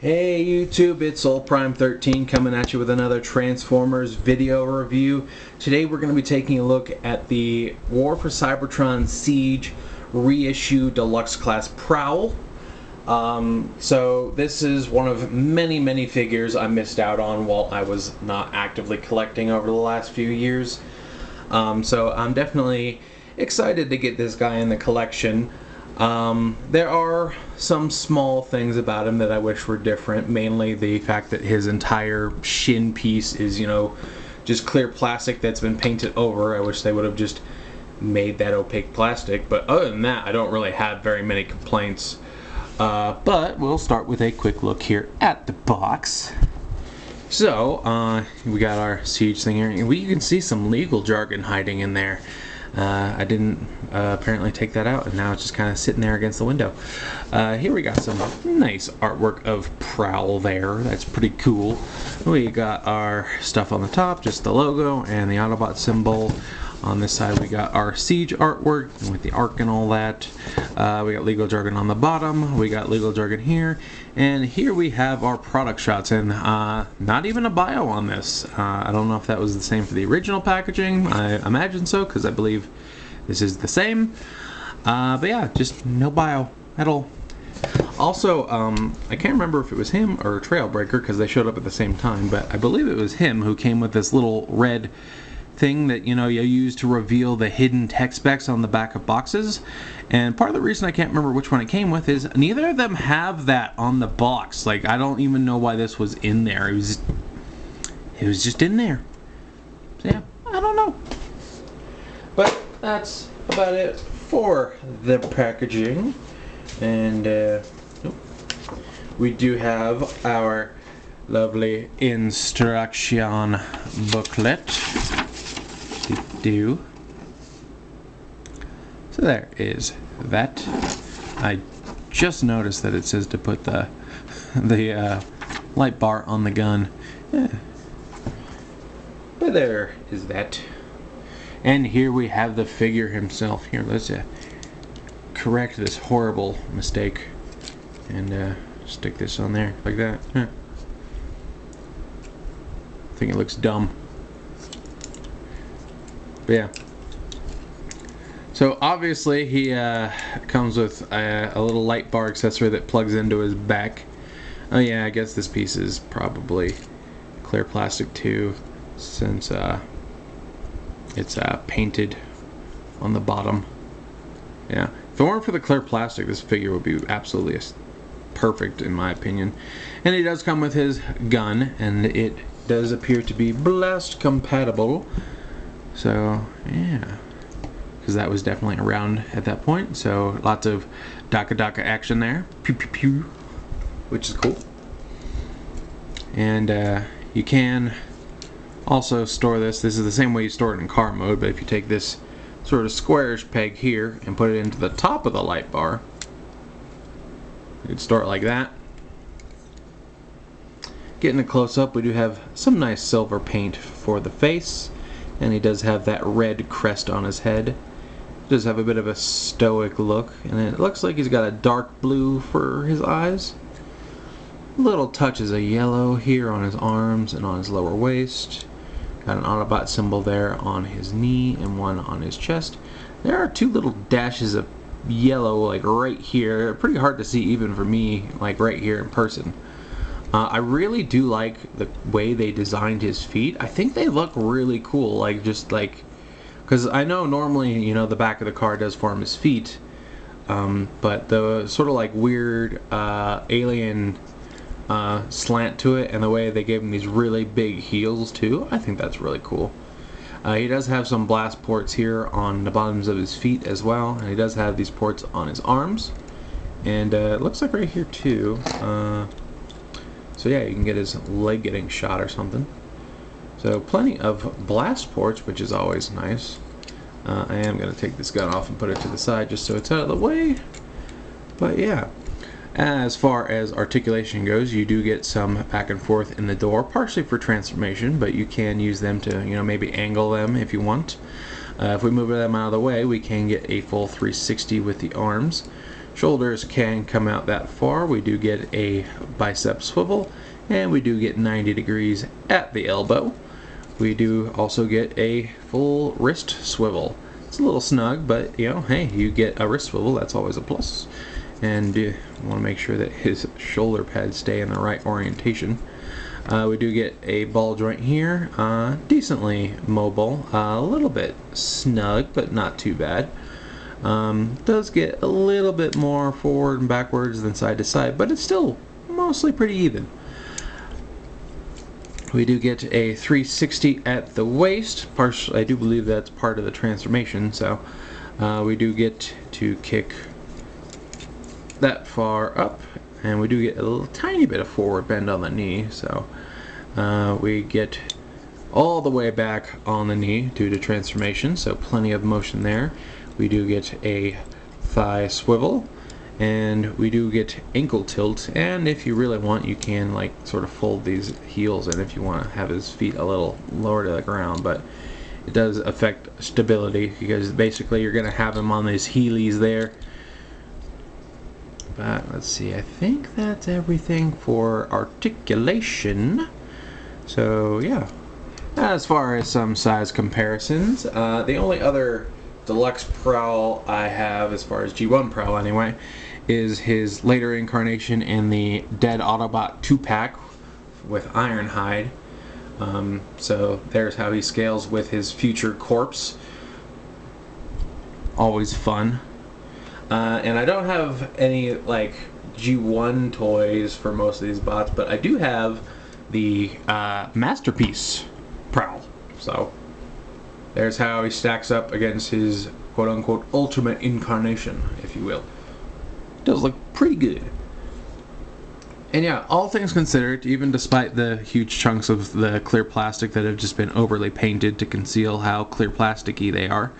Hey YouTube, it's OldPrime13 coming at you with another Transformers video review. Today we're going to be taking a look at the War for Cybertron Siege reissue deluxe class Prowl. So this is one of many figures I missed out on while I was not actively collecting over the last few years. So I'm definitely excited to get this guy in the collection. There are some small things about him that I wish were different, mainly the fact that his entire shin piece is, just clear plastic that's been painted over. I wish they would have just made that opaque plastic, but other than that, I don't really have very many complaints. But we'll start with a quick look here at the box. So, we got our Siege thing here. You can see some legal jargon hiding in there. I didn't apparently take that out, and now it's just kind of sitting there against the window. Here we got some nice artwork of Prowl there. That's pretty cool. We got our stuff on the top, just the logo and the Autobot symbol. On this side we got our Siege artwork with the arc and all that. We got legal jargon on the bottom. We got legal jargon here. And here we have our product shots, and not even a bio on this. I don't know if that was the same for the original packaging. I imagine so, because I believe this is the same. But yeah, just no bio at all. Also, I can't remember if it was him or Trailbreaker, because they showed up at the same time, but I believe it was him who came with this little red thing that you use to reveal the hidden tech specs on the back of boxes. And part of the reason I can't remember which one it came with is neither of them have that on the box. Like, I don't even know why this was in there. It was just in there. So yeah, I don't know. But that's about it for the packaging. And we do have our lovely instruction booklet. So there is that. I just noticed that it says to put the light bar on the gun. Yeah. But there is that. And here we have the figure himself. Here, let's correct this horrible mistake and stick this on there like that. I think it looks dumb. But yeah. So obviously he comes with a little light bar accessory that plugs into his back. Oh yeah, I guess this piece is probably clear plastic too, since it's painted on the bottom. Yeah. If it weren't for the clear plastic, this figure would be absolutely perfect in my opinion. And he does come with his gun, and it does appear to be blast compatible. So yeah, because that was definitely around at that point. So lots of Daka action there, pew pew pew, which is cool. And you can also store this. This is the same way you store it in car mode, but if you take this sort of squarish peg here and put it into the top of the light bar, you can store it like that. Getting a close up, we do have some nice silver paint for the face. And he does have that red crest on his head. He does have a bit of a stoic look, and it looks like he's got a dark blue for his eyes. Little touches of yellow here on his arms and on his lower waist. Got an Autobot symbol there on his knee and one on his chest. There are two little dashes of yellow, like right here. They're pretty hard to see even for me, like right here in person. I really do like the way they designed his feet. I think they look really cool, because I know normally, the back of the car does form his feet, but the sort of like weird alien slant to it, and the way they gave him these really big heels too, I think that's really cool. He does have some blast ports here on the bottoms of his feet as well, and he does have these ports on his arms, and it looks like right here too. So yeah, you can get his leg getting shot or something. So plenty of blast ports, which is always nice. I am going to take this gun off and put it to the side just so it's out of the way. But yeah, as far as articulation goes, you do get some back and forth in the door, partially for transformation, but you can use them to, maybe angle them if you want. If we move them out of the way, we can get a full 360 with the arms. shoulders can come out that far. We do get a bicep swivel, and we do get 90 degrees at the elbow. We do also get a full wrist swivel. It's a little snug, but you know, hey, you get a wrist swivel, that's always a plus. And you want to make sure that his shoulder pads stay in the right orientation. We do get a ball joint here, decently mobile, a little bit snug, but not too bad. Does get a little bit more forward and backwards than side to side, but it's still mostly pretty even. We do get a 360 at the waist. I do believe that's part of the transformation, so we do get to kick that far up, and we do get a little tiny bit of forward bend on the knee, so we get all the way back on the knee due to transformation, so plenty of motion there. We do get a thigh swivel, and we do get ankle tilt, and if you really want, you can like sort of fold these heels in if you want to have his feet a little lower to the ground, but it does affect stability because basically you're going to have him on these heelys there. But let's see, I think that's everything for articulation. So yeah, as far as some size comparisons, the only other deluxe prowl I have, as far as G1 prowl anyway, is his later incarnation in the Dead Autobot 2-pack with Ironhide. So there's how he scales with his future corpse. Always fun. And I don't have any like G1 toys for most of these bots, but I do have the Masterpiece Prowl. So there's how he stacks up against his quote-unquote ultimate incarnation, if you will. Does look pretty good. And yeah, all things considered, even despite the huge chunks of the clear plastic that have just been overly painted to conceal how clear plasticky they are,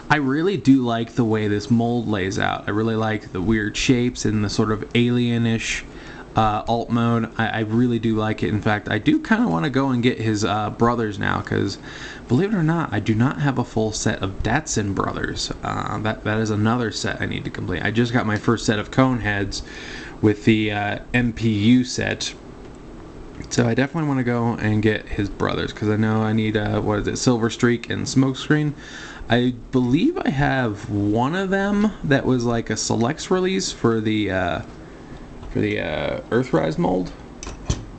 I really do like the way this mold lays out. I really like the weird shapes and the sort of alien-ish alt mode. I really do like it. In fact, I do kind of want to go and get his brothers now, because believe it or not, I do not have a full set of Datsun brothers. That is another set I need to complete. I just got my first set of cone heads with the MPU set, so I definitely want to go and get his brothers, because I know I need what is it, Silver Streak and Smokescreen. I believe I have one of them that was like a selects release for the Earthrise mold.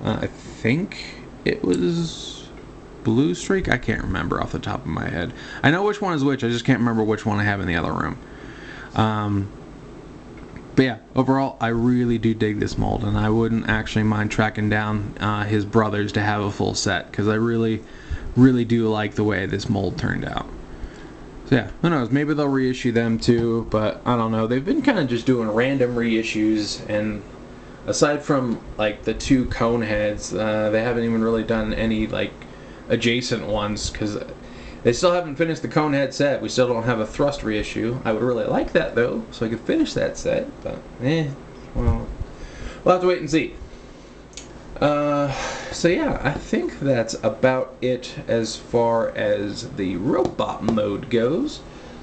I think it was Blue Streak. I can't remember off the top of my head. I know which one is which. I just can't remember which one I have in the other room. But yeah, overall, I really do dig this mold, and I wouldn't actually mind tracking down his brothers to have a full set, because I really, really do like the way this mold turned out. So yeah, who knows, maybe they'll reissue them too, but I don't know. They've been kind of just doing random reissues, and aside from like the 2 cone heads, they haven't even really done any like adjacent ones, because they still haven't finished the cone head set. We still don't have a thrust reissue. I would really like that though, so I could finish that set, but well, we'll have to wait and see. So yeah, I think that's about it as far as the robot mode goes.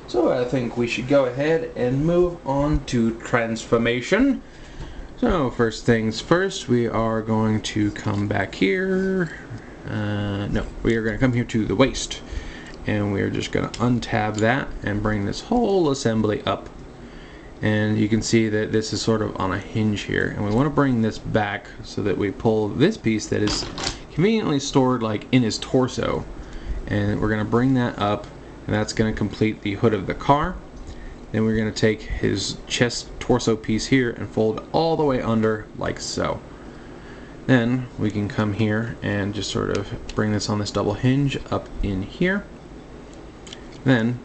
So I think we should go ahead and move on to transformation. So first things first, we are going to come back here. No, we are going to come here to the waist, and we are just going to untab that and bring this whole assembly up. And you can see that this is sort of on a hinge here, and we want to bring this back so that we pull this piece that is conveniently stored like in his torso, and we're going to bring that up, and that's going to complete the hood of the car. Then we're going to take his chest torso piece here and fold all the way under like so. Then we can come here and just sort of bring this on this double hinge up in here. Then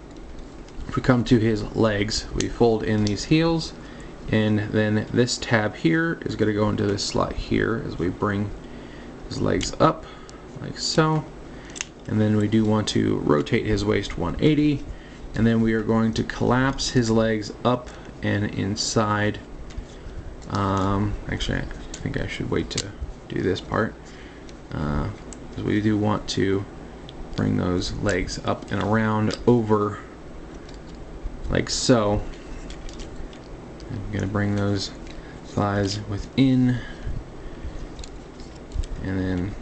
if we come to his legs, we fold in these heels, and then this tab here is going to go into this slot here as we bring his legs up like so. And then we do want to rotate his waist 180, and then we are going to collapse his legs up and inside. Actually, I think I should wait to do this part, because we do want to bring those legs up and around over like so, I'm going to bring those thighs within, and then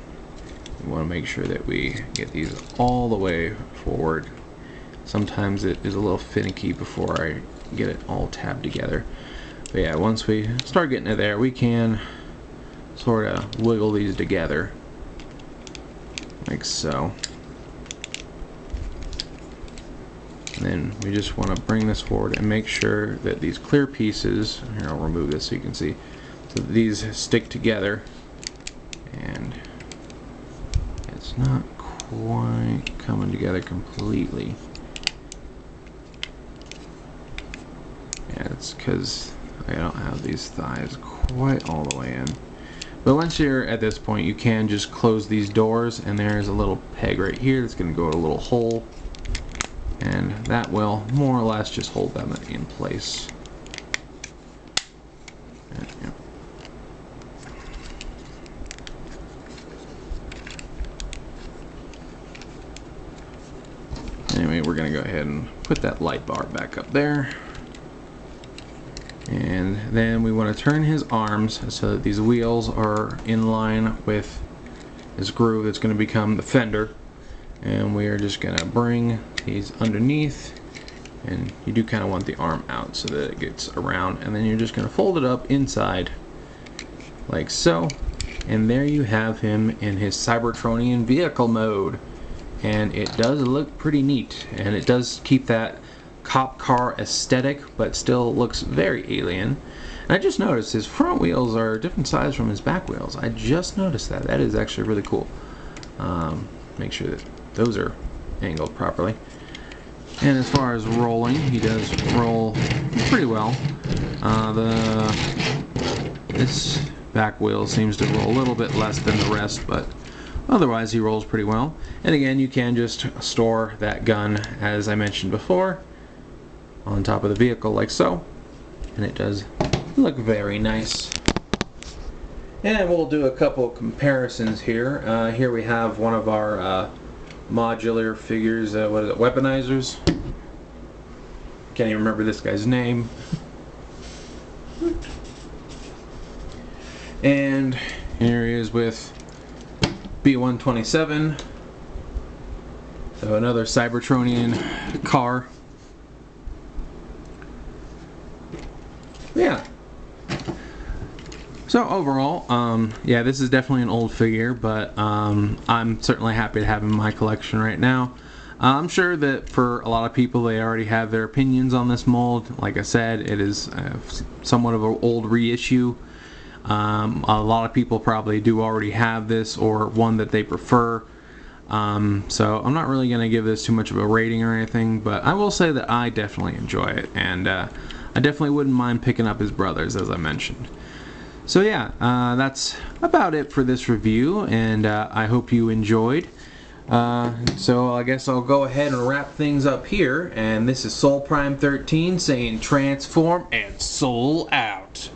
we want to make sure that we get these all the way forward. Sometimes it is a little finicky before I get it all tabbed together. But yeah, once we start getting it there, we can sort of wiggle these together like so. And then we just want to bring this forward and make sure that these clear pieces, here I'll remove this so you can see, so that these stick together. And it's not quite coming together completely. Yeah, it's because I don't have these thighs quite all the way in. But once you're at this point, you can just close these doors, and there's a little peg right here that's going to go in a little hole, and that will more or less just hold them in place. Yeah. Anyway, we're going to go ahead and put that light bar back up there. And then we want to turn his arms so that these wheels are in line with this groove that's going to become the fender. And we are just going to bring these underneath, and you do kind of want the arm out so that it gets around, and then you're just going to fold it up inside like so. And there you have him in his Cybertronian vehicle mode, and it does look pretty neat, and it does keep that cop car aesthetic, but still looks very alien. And I just noticed his front wheels are a different size from his back wheels. I just noticed that. That is actually really cool. Make sure that those are angled properly. And as far as rolling, he does roll pretty well. This back wheel seems to roll a little bit less than the rest, but otherwise he rolls pretty well. And again, you can just store that gun, as I mentioned before, on top of the vehicle like so, and it does look very nice. And we'll do a couple comparisons here. Here we have one of our modular figures, what is it, weaponizers? Can't even remember this guy's name. And here he is with B-127, so another Cybertronian car. Yeah. So overall, yeah, this is definitely an old figure, but I'm certainly happy to have him in my collection right now. I'm sure that for a lot of people, they already have their opinions on this mold. Like I said, it is somewhat of an old reissue. A lot of people probably do already have this, or one that they prefer. So I'm not really going to give this too much of a rating or anything, but I will say that I definitely enjoy it, and I definitely wouldn't mind picking up his brothers, as I mentioned. So yeah, that's about it for this review, and I hope you enjoyed. So I guess I'll go ahead and wrap things up here, and this is Soul Prime 13 saying transform and soul out.